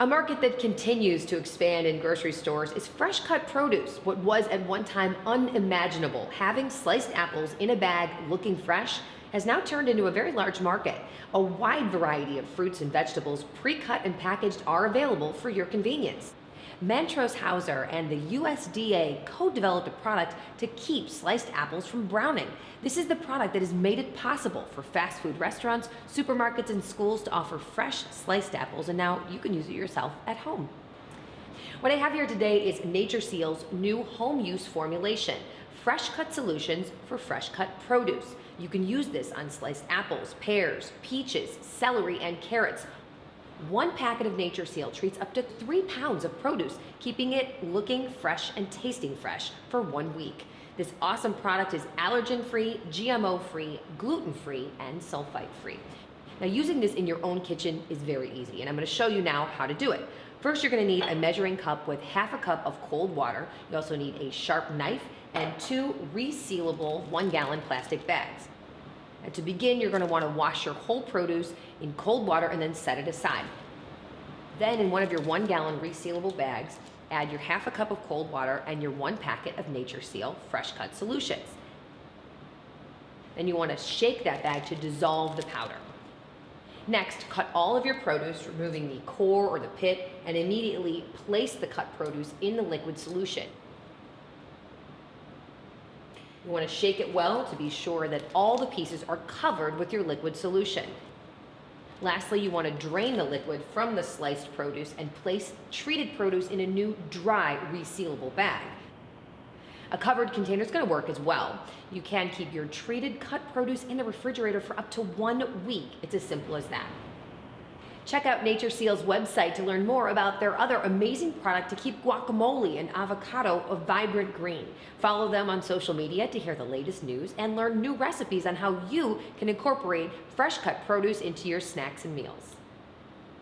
A market that continues to expand in grocery stores is fresh cut produce. What was at one time unimaginable, having sliced apples in a bag looking fresh, has now turned into a very large market. A wide variety of fruits and vegetables, pre-cut and packaged, are available for your convenience. Montrose Hauser and the USDA co-developed a product to keep sliced apples from browning. This is the product that has made it possible for fast food restaurants, supermarkets, and schools to offer fresh sliced apples, and now you can use it yourself at home. What I have here today is NatureSeal's new home use formulation, fresh cut solutions for fresh cut produce. You can use this on sliced apples, pears, peaches, celery, and carrots. One packet of NatureSeal treats up to 3 pounds of produce, keeping it looking fresh and tasting fresh for 1 week. This awesome product is allergen-free, GMO-free, gluten-free, and sulfite-free. Now, using this in your own kitchen is very easy, and I'm going to show you now how to do it. First, you're going to need a measuring cup with half a cup of cold water. You also need a sharp knife and 2 resealable 1-gallon plastic bags. And to begin, you're going to want to wash your whole produce in cold water and then set it aside. Then, in one of your 1-gallon resealable bags, add your half a cup of cold water and your 1 packet of NatureSeal fresh cut solutions. Then you want to shake that bag to dissolve the powder. Next, cut all of your produce, removing the core or the pit, and immediately place the cut produce in the liquid solution. You want to shake it well to be sure that all the pieces are covered with your liquid solution. Lastly, you want to drain the liquid from the sliced produce and place treated produce in a new dry resealable bag. A covered container is going to work as well. You can keep your treated cut produce in the refrigerator for up to 1 week. It's as simple as that. Check out NatureSeal's website to learn more about their other amazing product to keep guacamole and avocado a vibrant green. Follow them on social media to hear the latest news and learn new recipes on how you can incorporate fresh cut produce into your snacks and meals.